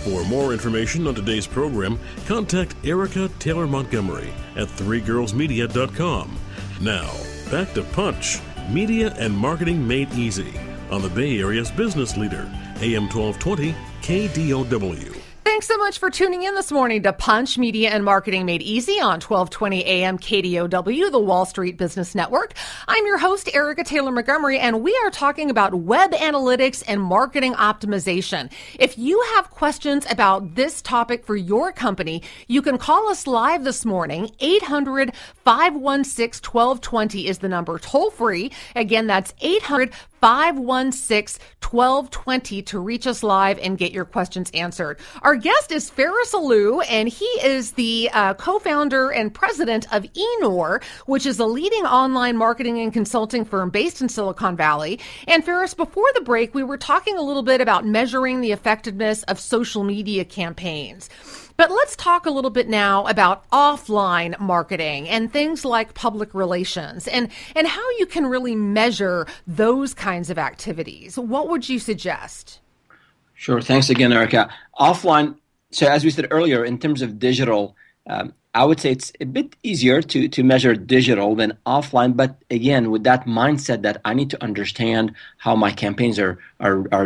For more information on today's program, contact Erica Taylor Montgomery at threegirlsmedia.com. Now, back to Punch, Media and Marketing Made Easy on the Bay Area's business leader, AM 1220 KDOW. Thanks so much for tuning in this morning to Punch, Media and Marketing Made Easy on 1220 AM KDOW, the Wall Street Business Network. I'm your host, Erica Taylor Montgomery, and we are talking about web analytics and marketing optimization. If you have questions about this topic for your company, you can call us live this morning. 800-516-1220 is the number, toll free. Again, that's 800-516-1220 to reach us live and get your questions answered. Our guest is Faris Alou, and he is the co-founder and president of Enor, which is a leading online marketing and consulting firm based in Silicon Valley. And Faris, before the break, we were talking a little bit about measuring the effectiveness of social media campaigns. But let's talk a little bit now about offline marketing and things like public relations and how you can really measure those kinds of activities. What would you suggest? Sure. Thanks again, Erica. Offline, so as we said earlier, in terms of digital, I would say it's a bit easier to measure digital than offline. But again, with that mindset that I need to understand how my campaigns are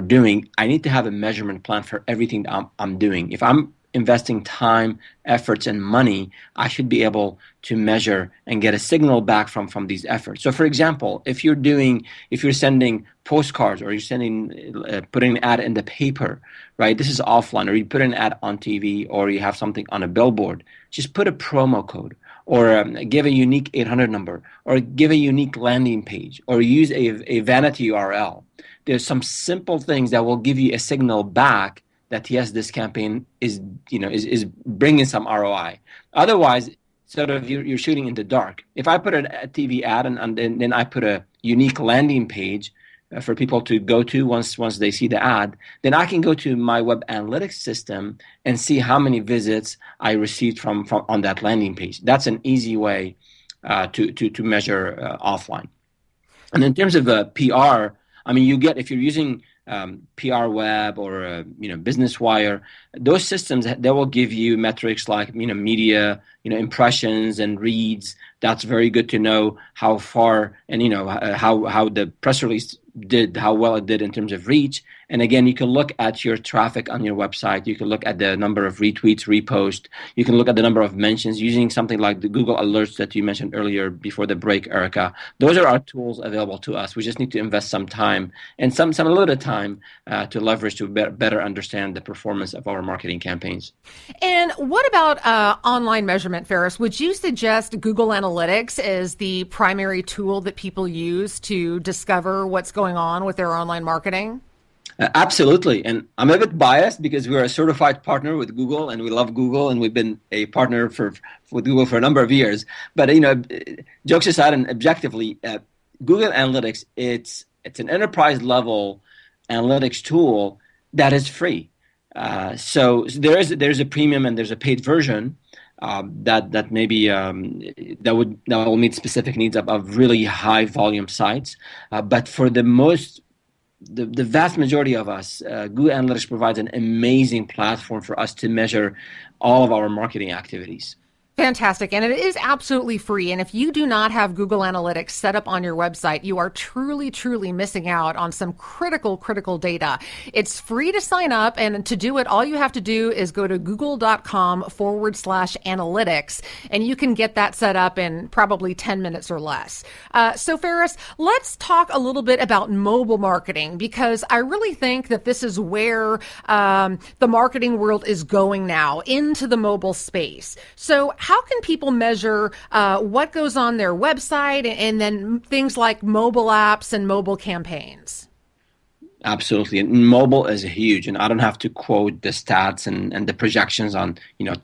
doing, I need to have a measurement plan for everything that I'm doing. If I'm investing time, efforts, and money, I should be able to measure and get a signal back from these efforts. So, for example, if you're sending postcards or you're putting an ad in the paper, right? This is offline, or you put an ad on TV, or you have something on a billboard. Just put a promo code, or give a unique 800 number, or give a unique landing page, or use a vanity URL. There's some simple things that will give you a signal back that yes, this campaign is bringing some ROI. Otherwise, sort of you're shooting in the dark. If I put a TV ad and then I put a unique landing page for people to go to once they see the ad, then I can go to my web analytics system and see how many visits I received from on that landing page. That's an easy way to measure offline. And in terms of PR, I mean, if you're using PR Web or Business Wire, those systems, they will give you metrics like media, impressions and reads. That's very good to know how far and how the press release did, how well it did in terms of reach. And again, you can look at your traffic on your website. You can look at the number of retweets, reposts. You can look at the number of mentions using something like the Google Alerts that you mentioned earlier before the break, Erica. Those are our tools available to us. We just need to invest some time and some a little bit of time to leverage to better understand the performance of our marketing campaigns. And what about online measurement, Faris? Would you suggest Google Analytics as the primary tool that people use to discover what's going on with their online marketing? Absolutely. And I'm a bit biased because we're a certified partner with Google and we love Google and we've been a partner with Google for a number of years. But, jokes aside and objectively, Google Analytics, it's an enterprise level analytics tool that is free. So there's a premium and there's a paid version that maybe that will meet specific needs of really high volume sites. But for the vast majority of us, Google Analytics provides an amazing platform for us to measure all of our marketing activities. Fantastic. And it is absolutely free. And if you do not have Google Analytics set up on your website, you are truly, truly missing out on some critical data. It's free to sign up. And to do it, all you have to do is go to google.com/analytics. And you can get that set up in probably 10 minutes or less. So Faris, let's talk a little bit about mobile marketing, because I really think that this is where the marketing world is going now, into the mobile space. So how can people measure what goes on their website and then things like mobile apps and mobile campaigns? Absolutely. And mobile is huge. And I don't have to quote the stats and the projections on,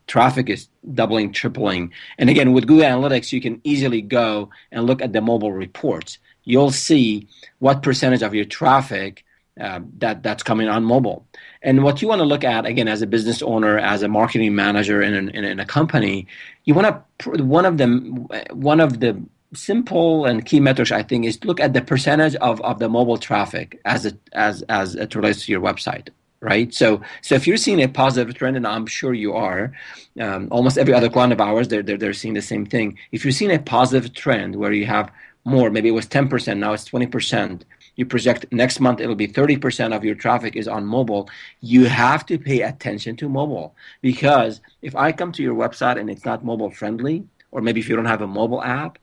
traffic is doubling, tripling. And again, with Google Analytics, you can easily go and look at the mobile reports. You'll see what percentage of your traffic that's coming on mobile. And what you want to look at, again, as a business owner, as a marketing manager in a company, you want to one of the simple and key metrics, I think, is look at the percentage of the mobile traffic as it relates to your website. right? So if you're seeing a positive trend, and I'm sure you are, almost every other client of ours, they're seeing the same thing. If you're seeing a positive trend where you have more, maybe it was 10%, now it's 20%, you project next month it'll be 30% of your traffic is on mobile, you have to pay attention to mobile. Because if I come to your website and it's not mobile friendly, or maybe if you don't have a mobile app,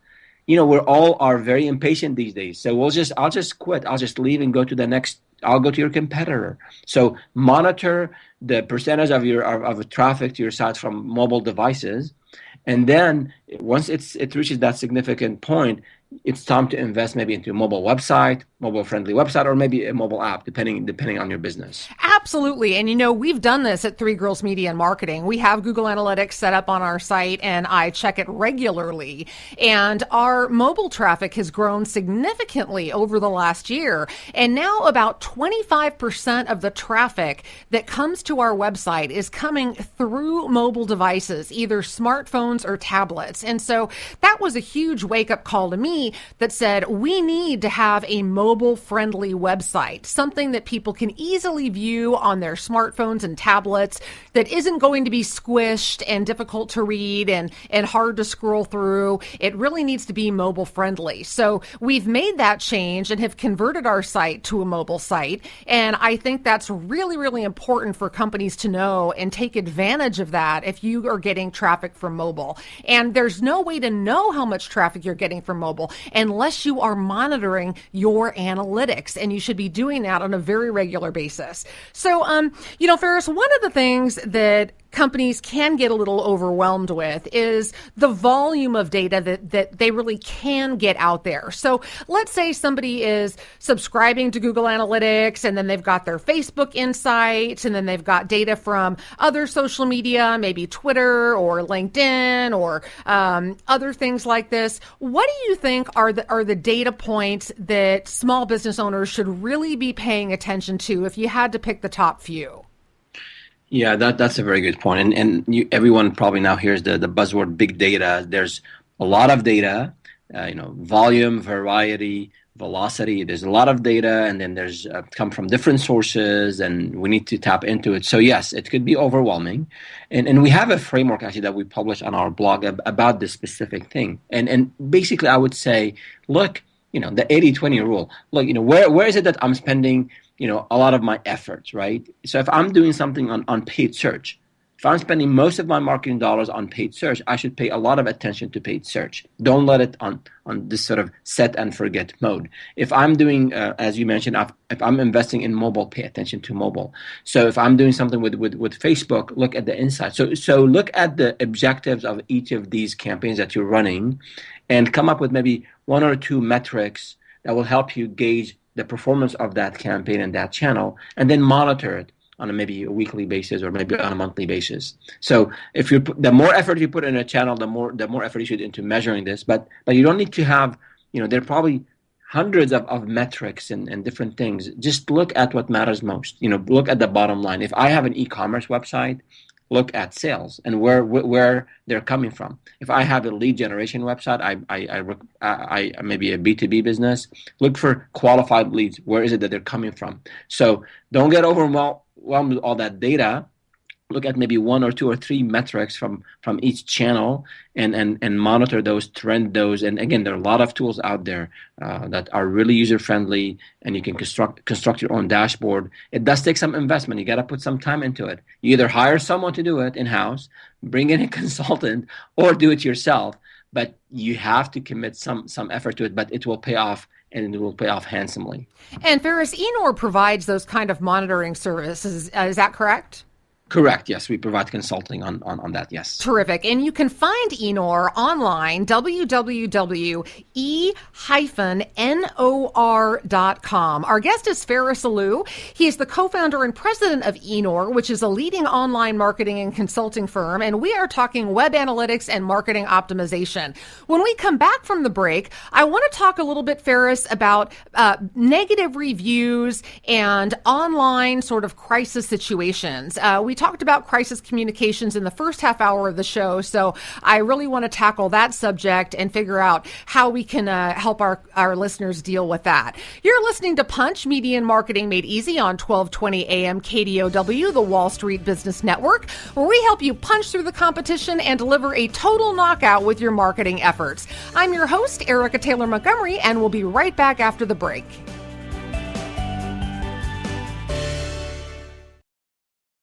we're all are very impatient these days. So I'll just quit. I'll just leave and go to the next. I'll go to your competitor. So monitor the percentage of your of traffic to your site from mobile devices, and then once it reaches that significant point, it's time to invest maybe into a mobile website, mobile friendly website, or maybe a mobile app, depending on your business. Absolutely. And we've done this at Three Girls Media and Marketing. We have Google Analytics set up on our site, and I check it regularly. And our mobile traffic has grown significantly over the last year. And now about 25% of the traffic that comes to our website is coming through mobile devices, either smartphones or tablets. And so that was a huge wake-up call to me that said we need to have a mobile-friendly website, something that people can easily view on their smartphones and tablets, that isn't going to be squished and difficult to read and hard to scroll through. It really needs to be mobile-friendly. So we've made that change and have converted our site to a mobile site. And I think that's really, really important for companies to know and take advantage of that if you are getting traffic from mobile. And there's no way to know how much traffic you're getting from mobile unless you are monitoring your analytics, and you should be doing that on a very regular basis. So, Ferris, one of the things that companies can get a little overwhelmed with is the volume of data that they really can get out there. So let's say somebody is subscribing to Google Analytics, and then they've got their Facebook insights, and then they've got data from other social media, maybe Twitter or LinkedIn or other things like this. What do you think are the data points that small business owners should really be paying attention to if you had to pick the top few? Yeah, that's a very good point. And everyone probably now hears the buzzword big data. There's a lot of data, volume, variety, velocity. There's a lot of data, and then there's come from different sources, and we need to tap into it. So yes, it could be overwhelming. And we have a framework actually that we publish on our blog about this specific thing. And basically I would say, look, the 80-20 rule. Look, where is it that I'm spending a lot of my efforts, right? So if I'm doing something on paid search, if I'm spending most of my marketing dollars on paid search, I should pay a lot of attention to paid search. Don't let it on this sort of set and forget mode. If I'm doing, as you mentioned, if I'm investing in mobile, pay attention to mobile. So if I'm doing something with Facebook, look at the insights. So look at the objectives of each of these campaigns that you're running, and come up with maybe one or two metrics that will help you gauge the performance of that campaign and that channel, and then monitor it on maybe a weekly basis or maybe on a monthly basis. So if the more effort you put in a channel, the more effort you should into measuring this. But you don't need to have, there are probably hundreds of metrics and different things. Just look at what matters most. Look at the bottom line. If I have an e-commerce website, look at sales and where they're coming from. If I have a lead generation website, I maybe a B2B business, look for qualified leads. Where is it that they're coming from? So don't get overwhelmed with all that data. Look at maybe one or two or three metrics from each channel and monitor those, trend those. And again, there are a lot of tools out there that are really user friendly, and you can construct your own dashboard. It does take some investment. You got to put some time into it. You either hire someone to do it in-house, bring in a consultant, or do it yourself. But you have to commit some effort to it, but it will pay off, and it will pay off handsomely. And Ferris, Enor provides those kind of monitoring services. Is that correct? Correct. Yes, we provide consulting on that. Yes. Terrific. And you can find Enor online, www.e-nor.com. Our guest is Ferris Alou. He is the co-founder and president of Enor, which is a leading online marketing and consulting firm. And we are talking web analytics and marketing optimization. When we come back from the break, I want to talk a little bit, Ferris, about negative reviews and online sort of crisis situations. We talked about crisis communications in the first half hour of the show, so I really want to tackle that subject and figure out how we can help our listeners deal with that. You're listening to Punch, Media and Marketing Made Easy on 1220 AM KDOW, the Wall Street Business Network, where we help you punch through the competition and deliver a total knockout with your marketing efforts. I'm your host, Erica Taylor Montgomery, and we'll be right back after the break.